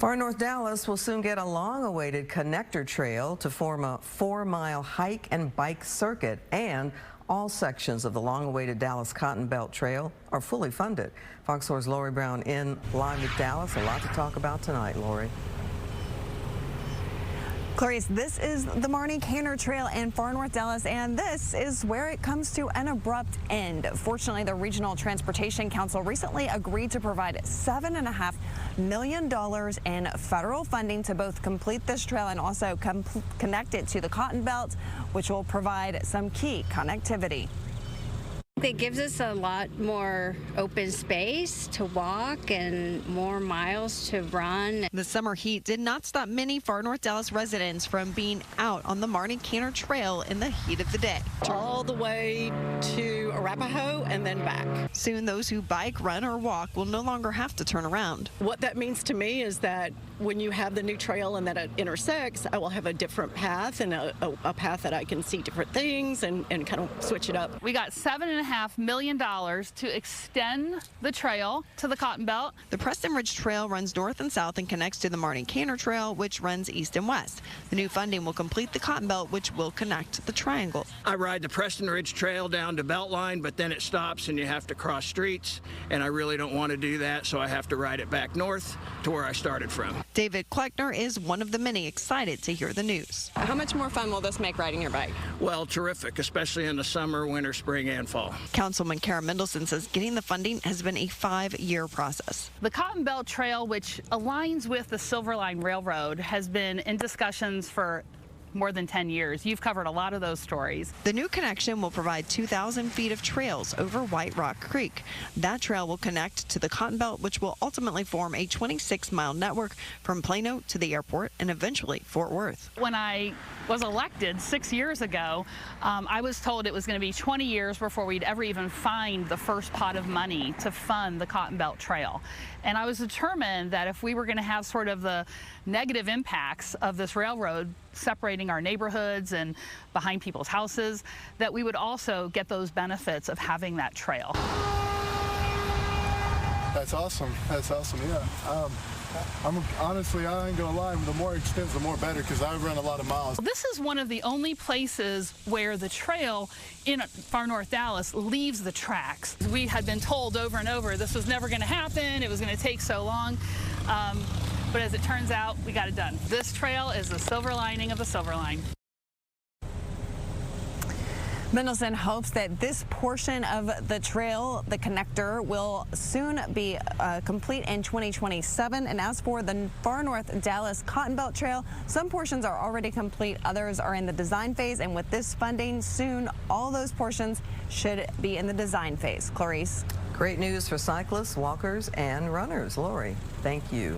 Far North Dallas will soon get a long-awaited connector trail to form a 4-mile hike and bike circuit, and all sections of the long-awaited Dallas Cotton Belt Trail are fully funded. Fox 4's Lori Brown in live with Dallas. A lot to talk about tonight, Lori. Clarice, this is the Marni Kaner Trail in Far North Dallas, and this is where it comes to an abrupt end. Fortunately, the Regional Transportation Council recently agreed to provide $7.5 million in federal funding to both complete this trail and also connect it to the Cotton Belt, which will provide some key connectivity. It gives us a lot more open space to walk and more miles to run. The summer heat did not stop many Far North Dallas residents from being out on the Marni Kaner Trail in the heat of the day. All the way to Arapahoe and then back. Soon those who bike, run, or walk will no longer have to turn around. What that means to me is that when you have the new trail and that it intersects, I will have a different path and a path that I can see different things and kind of switch it up. We got $7.5 million to extend the trail to the Cotton Belt. The Preston Ridge Trail runs north and south and connects to the Marni Kaner Trail, which runs east and west. The new funding will complete the Cotton Belt, which will connect the triangle. I ride the Preston Ridge Trail down to Beltline, but then it stops and you have to cross streets, and I really don't want to do that, so I have to ride it back north to where I started from. David Kleckner is one of the many excited to hear the news. How much more fun will this make riding your bike? Well, terrific, especially in the summer, winter, spring, and fall. Councilman Kara Mendelson says getting the funding has been a 5-year process. The Cotton Belt Trail, which aligns with the Silver Line Railroad, has been in discussions for more than 10 years. You've covered a lot of those stories. The new connection will provide 2,000 feet of trails over White Rock Creek. That trail will connect to the Cotton Belt, which will ultimately form a 26-mile network from Plano to the airport and eventually Fort Worth. When I was elected 6 years ago, I was told it was going to be 20 years before we'd ever even find the first pot of money to fund the Cotton Belt Trail. And I was determined that if we were going to have sort of the negative impacts of this railroad separating our neighborhoods and behind people's houses, that we would also get those benefits of having that trail. That's awesome. That's awesome, yeah. Honestly, I ain't gonna lie, the more extensive, the more better, because I run a lot of miles. This is one of the only places where the trail in Far North Dallas leaves the tracks. We had been told over and over this was never gonna happen, it was gonna take so long, but as it turns out, we got it done. This trail is the silver lining of the Silver Line. Mendelson hopes that this portion of the trail, the connector, will soon be complete in 2027. And as for the Far North Dallas Cotton Belt Trail, some portions are already complete, others are in the design phase. And with this funding, soon all those portions should be in the design phase. Clarice. Great news for cyclists, walkers, and runners. Lori, thank you.